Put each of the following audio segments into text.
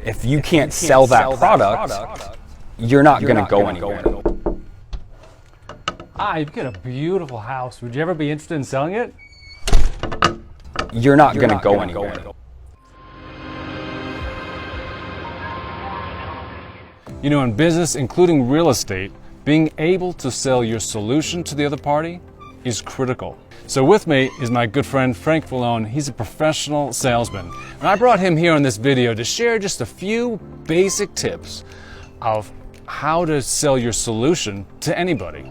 If you can't sell that product, you're not going to go anywhere. You've got a beautiful house. Would you ever be interested in selling it? You're not going to go anywhere. You know, in business, including real estate, being able to sell your solution to the other party is critical. So with me is my good friend Frank Vallone. He's a professional salesman. And I brought him here on this video to share just a few basic tips of how to sell your solution to anybody.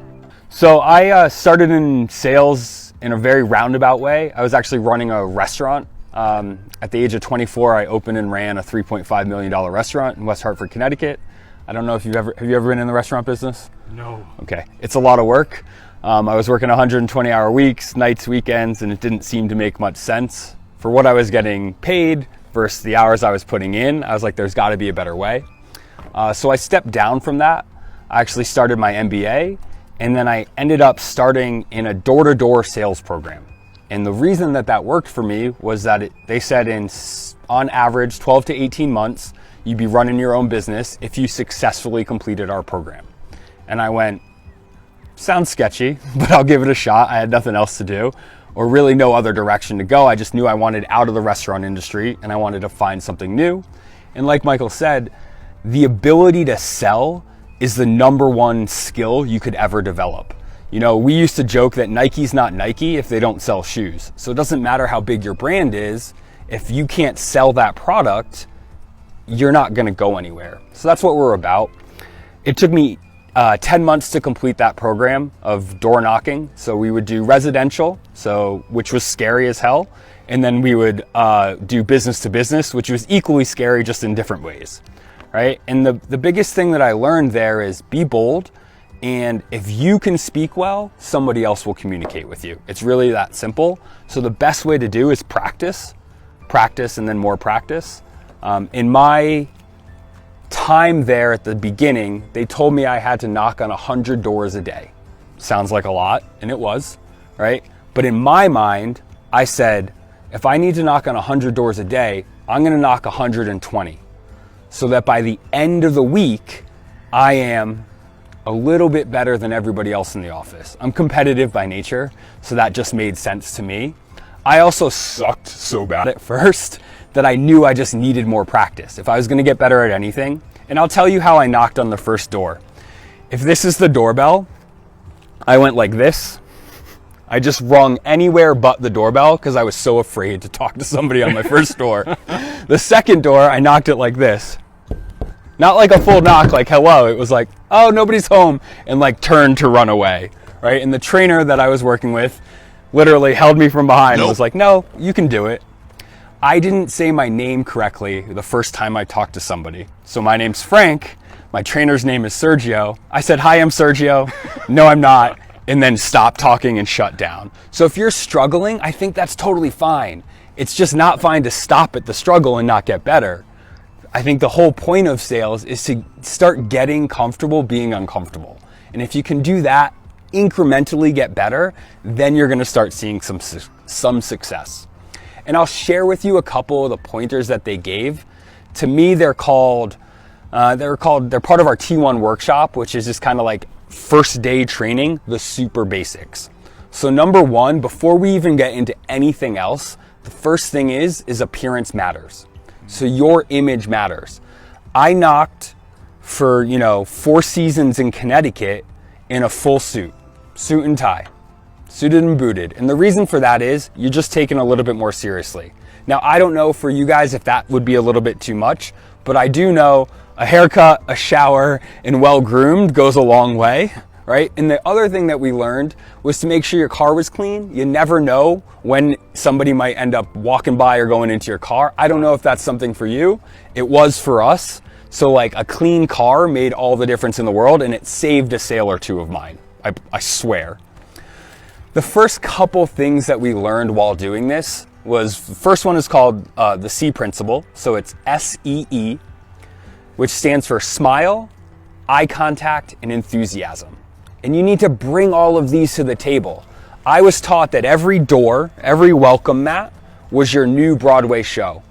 So I started in sales in a very roundabout way. I was actually running a restaurant. At the age of 24, I opened and ran a $3.5 million restaurant in West Hartford, Connecticut. I don't know if have you ever been in the restaurant business? No. Okay, it's a lot of work. I was working 120-hour weeks, nights, weekends, and it didn't seem to make much sense. For what I was getting paid versus the hours I was putting in, I was like, there's gotta be a better way. So I stepped down from that. I actually started my MBA, and then I ended up starting in a door-to-door sales program. And the reason that worked for me was that they said on average, 12 to 18 months, you'd be running your own business if you successfully completed our program. And I went, sounds sketchy, but I'll give it a shot. I had nothing else to do or really no other direction to go. I just knew I wanted out of the restaurant industry and I wanted to find something new. And like Michael said, the ability to sell is the number one skill you could ever develop. You know, we used to joke that Nike's not Nike if they don't sell shoes. So it doesn't matter how big your brand is, if you can't sell that product, you're not gonna go anywhere. So that's what we're about. It took me 10 months to complete that program of door knocking. So we would do residential, which was scary as hell. And then we would do business to business, which was equally scary, just in different ways, right? And the biggest thing that I learned there is be bold. And if you can speak well, somebody else will communicate with you. It's really that simple. So the best way to do is practice, and then more practice. In my time there at the beginning, they told me I had to knock on 100 doors a day. Sounds like a lot, and it was, right? But in my mind, I said, if I need to knock on 100 doors a day, I'm gonna knock 120. So that by the end of the week, I am a little bit better than everybody else in the office. I'm competitive by nature, so that just made sense to me. I also sucked so bad at first that I knew I just needed more practice if I was gonna get better at anything. And I'll tell you how I knocked on the first door. If this is the doorbell, I went like this. I just rung anywhere but the doorbell because I was so afraid to talk to somebody on my first door. The second door, I knocked it like this. Not like a full knock, like hello. It was like, oh, nobody's home, and like turned to run away, right? And the trainer that I was working with literally held me from behind and was like, no, you can do it. I didn't say my name correctly the first time I talked to somebody. So my name's Frank, my trainer's name is Sergio. I said, hi, I'm Sergio. No, I'm not. And then stopped talking and shut down. So if you're struggling, I think that's totally fine. It's just not fine to stop at the struggle and not get better. I think the whole point of sales is to start getting comfortable being uncomfortable. And if you can do that, incrementally get better, then you're gonna start seeing some success. And I'll share with you a couple of the pointers that they gave. To me, they're part of our T1 workshop, which is just kind of like first day training, the super basics. So number one, before we even get into anything else, the first thing is appearance matters. So your image matters. I knocked for, 4 seasons in Connecticut in a full suit and tie. Suited and booted. And the reason for that is you're just taken a little bit more seriously. Now, I don't know for you guys if that would be a little bit too much, but I do know a haircut, a shower, and well-groomed goes a long way, right? And the other thing that we learned was to make sure your car was clean. You never know when somebody might end up walking by or going into your car. I don't know if that's something for you. It was for us. So like a clean car made all the difference in the world, and it saved a sale or two of mine. I swear. The first couple things that we learned while doing this was, the first one is called the SEE principle. So it's SEE, which stands for smile, eye contact, and enthusiasm. And you need to bring all of these to the table. I was taught that every door, every welcome mat was your new Broadway show.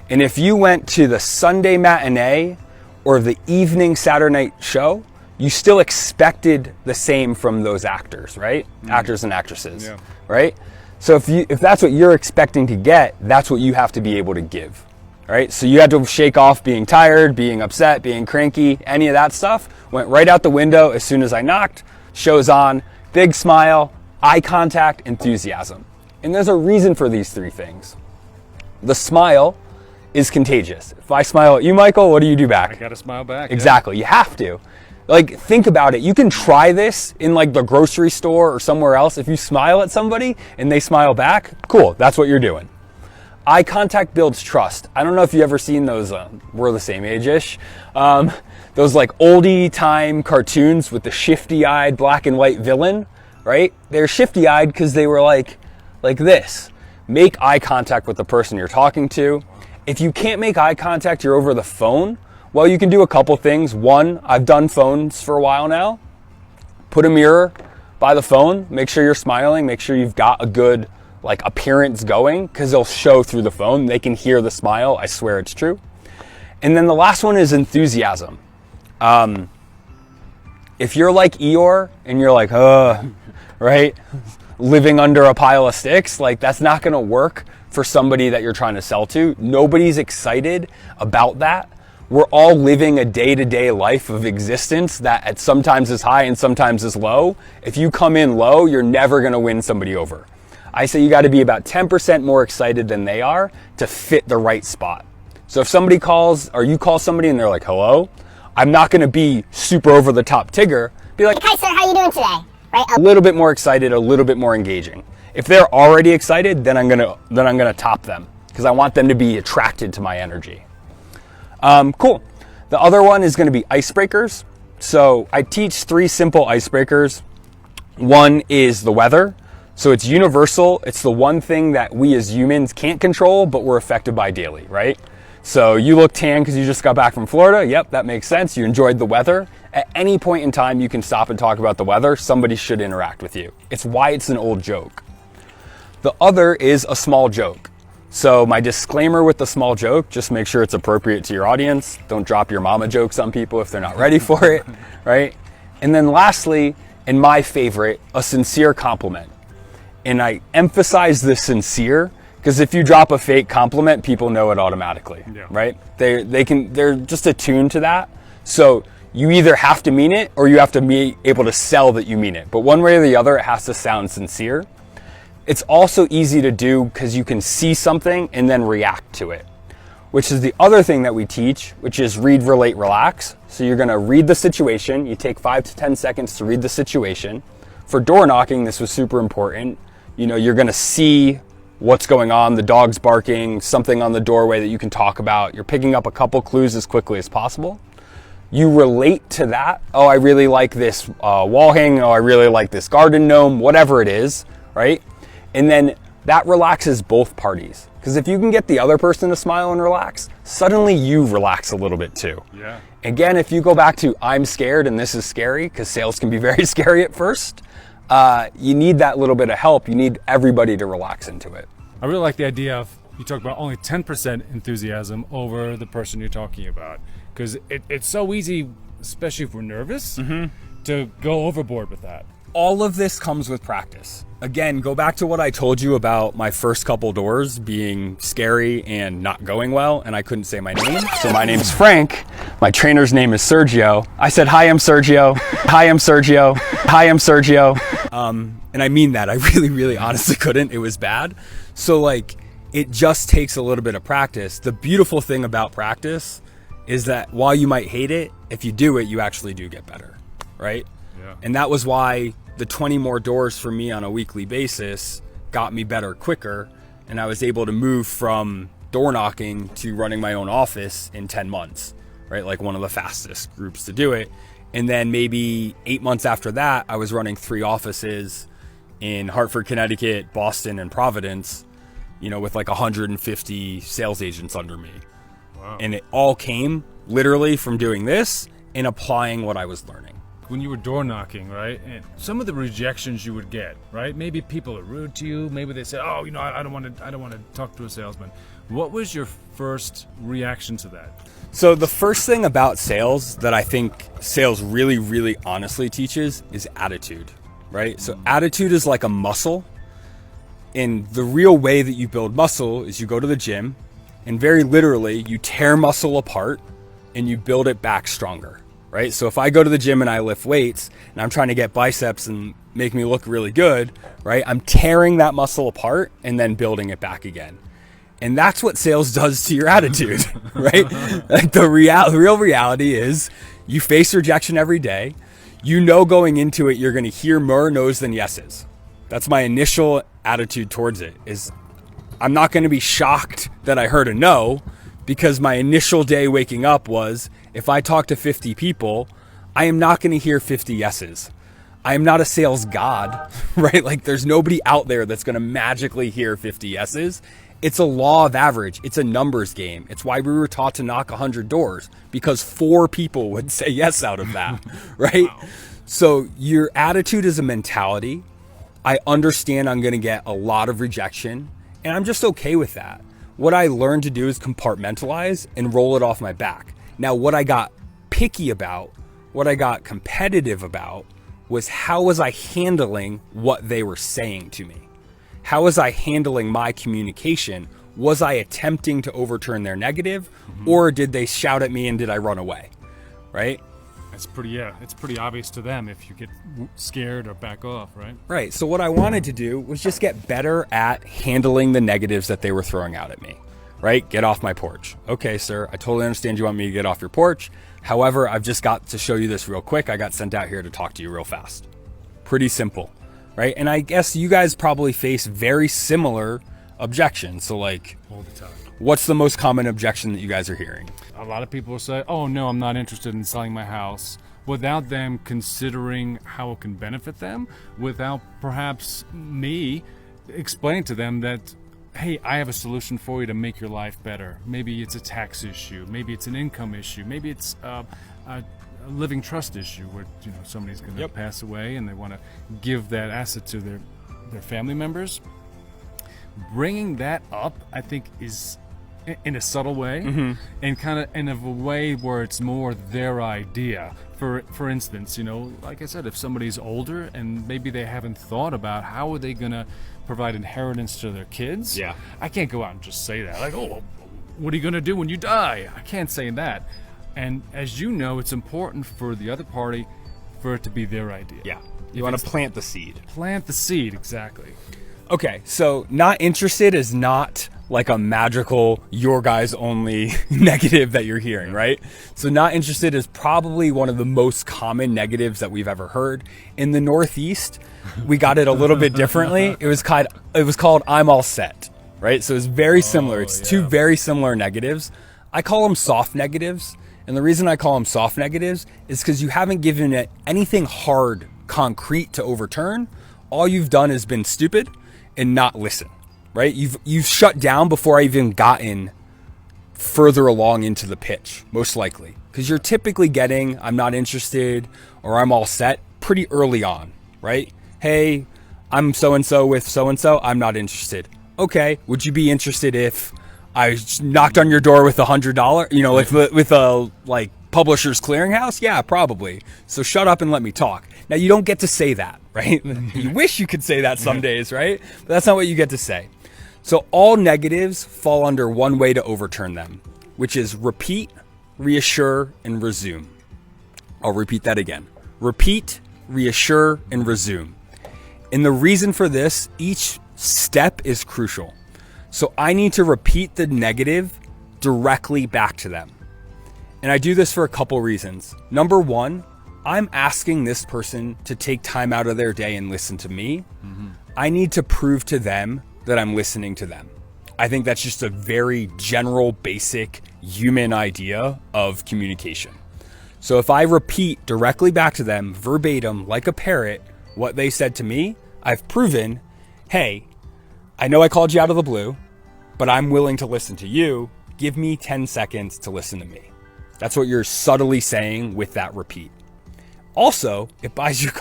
And if you went to the Sunday matinee or the evening Saturday night show, you still expected the same from those actors, right? Actors and actresses, right? So if that's what you're expecting to get, that's what you have to be able to give, right? So you had to shake off being tired, being upset, being cranky, any of that stuff went right out the window as soon as I knocked. Show's on, big smile, eye contact, enthusiasm. And there's a reason for these three things. The smile is contagious. If I smile at you, Michael, what do you do back? I gotta smile back. Exactly, you have to. Like, think about it. You can try this in like the grocery store or somewhere else. If you smile at somebody and they smile back, cool, that's what you're doing. Eye contact builds trust. I don't know if you've ever seen those, we're the same age-ish, those like oldie time cartoons with the shifty-eyed black and white villain, right? They're shifty-eyed because they were like this. Make eye contact with the person you're talking to. If you can't make eye contact, you're over the phone, well, you can do a couple things. One, I've done phones for a while now. Put a mirror by the phone, make sure you're smiling, make sure you've got a good like appearance going, because they'll show through the phone. They can hear the smile. I swear it's true. And then the last one is enthusiasm. If you're like Eeyore and you're like, right? Living under a pile of sticks, like that's not gonna work for somebody that you're trying to sell to. Nobody's excited about that. We're all living a day-to-day life of existence that at sometimes is high and sometimes is low. If you come in low, you're never gonna win somebody over. I say you gotta be about 10% more excited than they are to fit the right spot. So if somebody calls or you call somebody and they're like, hello, I'm not gonna be super over the top Tigger. Be like, hi sir, how you doing today? Right? A little bit more excited, a little bit more engaging. If they're already excited, then I'm gonna top them because I want them to be attracted to my energy. Cool. The other one is gonna be icebreakers. So I teach 3 simple icebreakers. One is the weather. So it's universal. It's the one thing that we as humans can't control, but we're affected by daily, right? So you look tan because you just got back from Florida. Yep, that makes sense. You enjoyed the weather. At any point in time, you can stop and talk about the weather. Somebody should interact with you. It's why it's an old joke. The other is a small joke. So my disclaimer with the small joke, just make sure it's appropriate to your audience. Don't drop your mama jokes on people if they're not ready for it, right? And then lastly, and my favorite, a sincere compliment. And I emphasize the sincere because if you drop a fake compliment, people know it automatically, right? They're just attuned to that. So you either have to mean it or you have to be able to sell that you mean it. But one way or the other, it has to sound sincere. It's also easy to do because you can see something and then react to it, which is the other thing that we teach, which is read, relate, relax. So you're gonna read the situation. You take 5 to 10 seconds to read the situation. For door knocking, this was super important. You know, you're gonna see what's going on, the dog's barking, something on the doorway that you can talk about. You're picking up a couple clues as quickly as possible. You relate to that. Oh, I really like this wall hanging. Oh, I really like this garden gnome, whatever it is, right? And then that relaxes both parties. Because if you can get the other person to smile and relax, suddenly you relax a little bit too. Yeah. Again, if you go back to I'm scared and this is scary, because sales can be very scary at first, you need that little bit of help. You need everybody to relax into it. I really like the idea of, you talk about only 10% enthusiasm over the person you're talking about. Because it's so easy, especially if we're nervous, to go overboard with that. All of this comes with practice. Again, go back to what I told you about my first couple doors being scary and not going well, and I couldn't say my name. So my name's Frank. My trainer's name is Sergio. I said, hi, I'm Sergio. Hi, I'm Sergio. Hi, I'm Sergio. And I mean that. I really honestly couldn't. It was bad. So like, it just takes a little bit of practice. The beautiful thing about practice is that while you might hate it, if you do it, you actually do get better, right? Yeah. And that was why the 20 more doors for me on a weekly basis got me better quicker. And I was able to move from door knocking to running my own office in 10 months, right? Like one of the fastest groups to do it. And then maybe 8 months after that, I was running 3 offices in Hartford, Connecticut, Boston, and Providence, you know, with like 150 sales agents under me. Wow. And it all came literally from doing this and applying what I was learning. When you were door knocking, right, and some of the rejections you would get, right? Maybe people are rude to you. Maybe they say, "Oh, you know, I don't want to talk to a salesman." What was your first reaction to that? So the first thing about sales that I think sales really, really honestly teaches is attitude, right? So attitude is like a muscle. And the real way that you build muscle is you go to the gym and very literally you tear muscle apart and you build it back stronger, right? So if I go to the gym and I lift weights and I'm trying to get biceps and make me look really good, right? I'm tearing that muscle apart and then building it back again. And that's what sales does to your attitude, right? Like the real reality is you face rejection every day. You know, going into it, you're going to hear more no's than yeses. That's my initial attitude towards it, is I'm not going to be shocked that I heard a no, because my initial day waking up was, if I talk to 50 people, I am not going to hear 50 yeses. I am not a sales god, right? Like there's nobody out there that's going to magically hear 50 yeses. It's a law of average. It's a numbers game. It's why we were taught to knock 100 doors, because 4 people would say yes out of that, right? Wow. So your attitude is a mentality. I understand I'm going to get a lot of rejection, and I'm just okay with that. What I learned to do is compartmentalize and roll it off my back. Now, what I got picky about, what I got competitive about, was how was I handling what they were saying to me? How was I handling my communication? Was I attempting to overturn their negative, or did they shout at me and did I run away, right? It's pretty obvious to them if you get scared or back off, right? Right. So what I wanted to do was just get better at handling the negatives that they were throwing out at me, right? Get off my porch. Okay, sir, I totally understand you want me to get off your porch. However, I've just got to show you this real quick. I got sent out here to talk to you real fast. Pretty simple, right? And I guess you guys probably face very similar objections. So like, all the time. What's the most common objection that you guys are hearing? A lot of people will say, oh no, I'm not interested in selling my house, without them considering how it can benefit them, without perhaps me explaining to them that, hey, I have a solution for you to make your life better. Maybe it's a tax issue, maybe it's an income issue, maybe it's a living trust issue where somebody's going to pass away and they want to give that asset to their family members. Bringing that up, I think, is in a subtle way, and kind of in a way where it's more their idea. For instance, like I said, if somebody's older and maybe they haven't thought about how are they going to provide inheritance to their kids, I can't go out and just say that. Like, oh, what are you going to do when you die? I can't say that. And as you know, it's important for the other party for it to be their idea. Yeah, you want to plant the seed. Plant the seed, exactly. Okay, so not interested is not like a magical, your guys only negative that you're hearing, right? So not interested is probably one of the most common negatives that we've ever heard. In the Northeast, we got it a little bit differently. It was called I'm all set, right? So it's very similar. It's two very similar negatives. I call them soft negatives. And the reason I call them soft negatives is because you haven't given it anything hard, concrete to overturn. All you've done is been stupid and not listen. Right? You've shut down before I even gotten further along into the pitch, most likely. Because you're typically getting, I'm not interested, or I'm all set pretty early on, right? Hey, I'm so-and-so with so-and-so, I'm not interested. Okay, would you be interested if I knocked on your door with $100, with a Publishers Clearinghouse? Yeah, probably. So shut up and let me talk. Now, you don't get to say that, right? You wish you could say that some days, right? But that's not what you get to say. So all negatives fall under one way to overturn them, which is repeat, reassure, and resume. I'll repeat that again. Repeat, reassure, and resume. And the reason for this, each step is crucial. So I need to repeat the negative directly back to them. And I do this for a couple reasons. Number one, I'm asking this person to take time out of their day and listen to me. I need to prove to them that I'm listening to them. I think that's just a very general, basic human idea of communication. So if I repeat directly back to them, verbatim, like a parrot, what they said to me, I've proven, hey, I know I called you out of the blue, but I'm willing to listen to you. Give me 10 seconds to listen to me. That's what you're subtly saying with that repeat. Also, it buys you a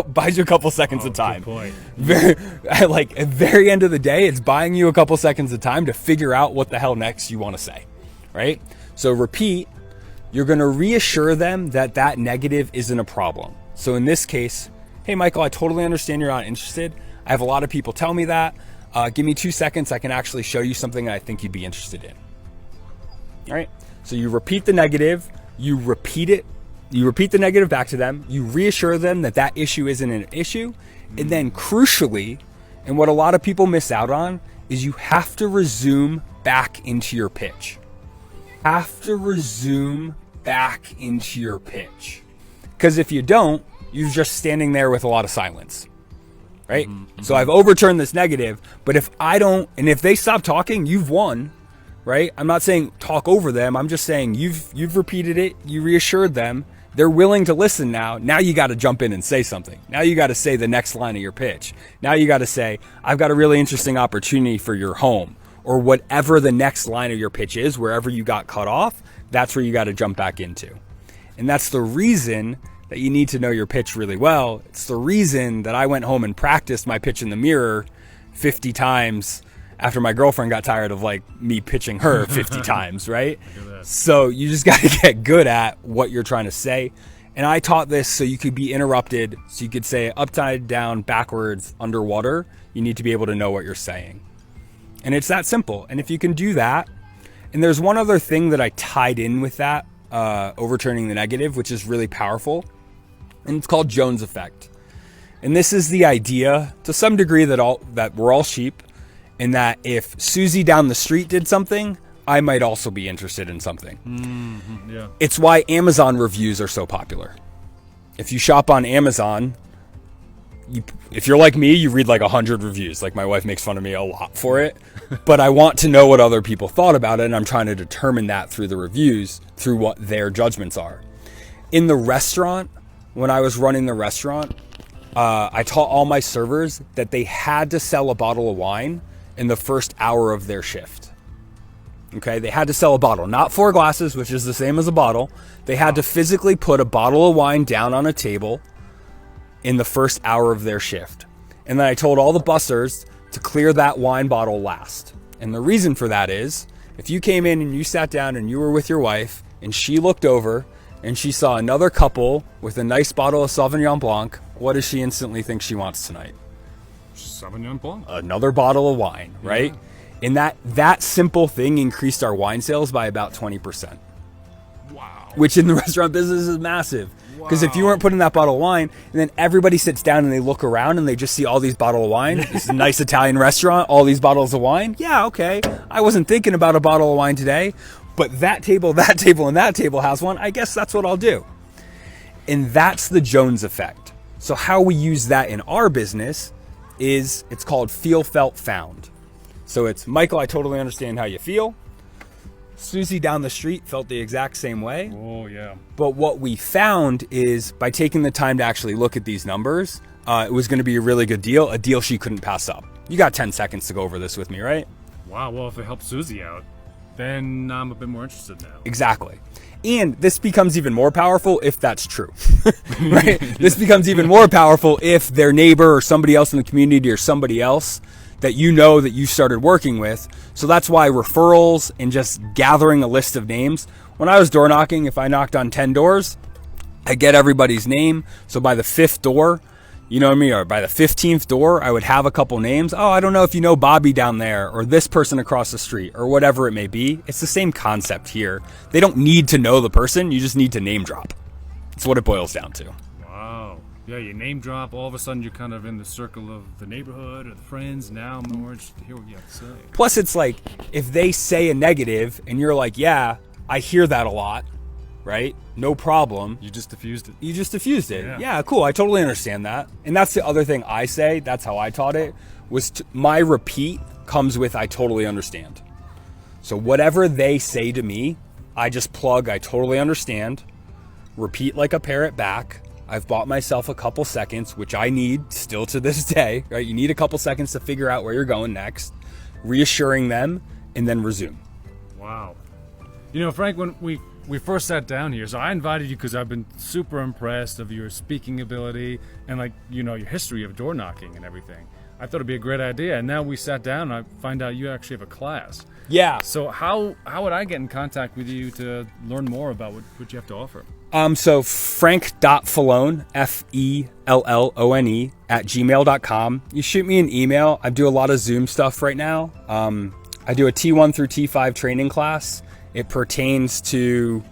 buys you a couple seconds of time. Good point. Very, like at the very end of the day, it's buying you a couple seconds of time to figure out what the hell next you want to say, right? So repeat. You're going to reassure them that that negative isn't a problem. So in this case, hey, Michael, I totally understand you're not interested. I have a lot of people tell me that. Give me 2 seconds. I can actually show you something that I think you'd be interested in. All right. So you repeat the negative. You repeat it. You repeat the negative back to them. You reassure them that that issue isn't an issue. And then crucially, and what a lot of people miss out on, is you have to resume back into your pitch. Have to resume back into your pitch. Because if you don't, you're just standing there with a lot of silence. Right? So I've overturned this negative, but if I don't, and if they stop talking, you've won. Right? I'm not saying talk over them. I'm just saying you've repeated it. You reassured them. They're willing to listen now. Now you got to jump in and say something. Now you got to say the next line of your pitch. Now you got to say, I've got a really interesting opportunity for your home, or whatever the next line of your pitch is, wherever you got cut off, that's where you got to jump back into. And that's the reason that you need to know your pitch really well. It's the reason that I went home and practiced my pitch in the mirror 50 times after my girlfriend got tired of like me pitching her 50 times, right? So you just got to get good at what you're trying to say. And I taught this so you could be interrupted, so you could say upside down, backwards, underwater. You need to be able to know what you're saying. And it's that simple. And if you can do that, and there's one other thing that I tied in with that, overturning the negative, which is really powerful, and it's called Jones effect. And this is the idea, to some degree, that we're all sheep, and that if Susie down the street did something, I might also be interested in something. Yeah. It's why Amazon reviews are so popular. If you shop on Amazon, if you're like me, you read like 100 reviews. Like my wife makes fun of me a lot for it, but I want to know what other people thought about it, and I'm trying to determine that through the reviews, through what their judgments are. In the restaurant, when I was running the restaurant, I taught all my servers that they had to sell a bottle of wine in the first hour of their shift. Okay, they had to sell a bottle, not 4 glasses, which is the same as a bottle. They had to physically put a bottle of wine down on a table in the first hour of their shift. And then I told all the bussers to clear that wine bottle last. And the reason for that is, if you came in and you sat down and you were with your wife and she looked over and she saw another couple with a nice bottle of Sauvignon Blanc, what does she instantly think she wants tonight? Sauvignon Blanc. Another bottle of wine, right? Yeah. And that simple thing increased our wine sales by about 20%. Wow. Which in the restaurant business is massive. Because if you weren't putting that bottle of wine, and then everybody sits down and they look around and they just see all these bottles of wine. It's a nice Italian restaurant, all these bottles of wine. Yeah, okay. I wasn't thinking about a bottle of wine today, but that table, and that table has one. I guess that's what I'll do. And that's the Jones effect. So how we use that in our business is, it's called feel, felt, found. So it's, Michael, I totally understand how you feel. Susie down the street felt the exact same way. Oh, yeah. But what we found is, by taking the time to actually look at these numbers, it was going to be a really good deal, a deal she couldn't pass up. You got 10 seconds to go over this with me, right? Wow, well, if it helps Susie out, then I'm a bit more interested now. Exactly. And this becomes even more powerful if that's true, right? This becomes even more powerful if their neighbor or somebody else in the community or somebody else that you know that you started working with. So that's why referrals and just gathering a list of names. When I was door knocking, if I knocked on 10 doors, I get everybody's name. So by the 5th door, you know what I mean? Or by the 15th door, I would have a couple names. Oh, I don't know if you know Bobby down there or this person across the street or whatever it may be. It's the same concept here. They don't need to know the person. You just need to name drop. That's what it boils down to. Wow. Yeah, you name drop, all of a sudden you're kind of in the circle of the neighborhood or the friends. Now I'm more interested to hear what you have to say. Plus, it's like, if they say a negative and you're like, yeah, I hear that a lot, right? No problem. You just diffused it. You just diffused it. Yeah. Yeah, cool. I totally understand that. And that's the other thing I say. That's how I taught it. My repeat comes with I totally understand. So whatever they say to me, I just plug I totally understand. Repeat like a parrot back. I've bought myself a couple seconds, which I need still to this day, right? You need a couple seconds to figure out where you're going next, reassuring them, and then resume. Wow. You know, Frank, when we first sat down here, so I invited you because I've been super impressed of your speaking ability and, like, you know, your history of door knocking and everything. I thought it'd be a great idea, and now we sat down and I find out you actually have a class. Yeah. So how would I get in contact with you to learn more about what you have to offer? So frank.fallone, FELLONE @gmail.com. You shoot me an email. I do a lot of Zoom stuff right now. I do a T1 through T5 training class. It pertains to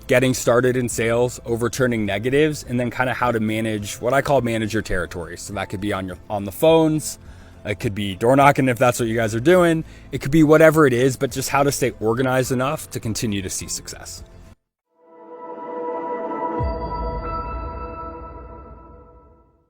getting started in sales, overturning negatives, and then kind of how to manage what I call manage your territory. So that could be on the phones. It could be door knocking if that's what you guys are doing. It could be whatever it is, but just how to stay organized enough to continue to see success.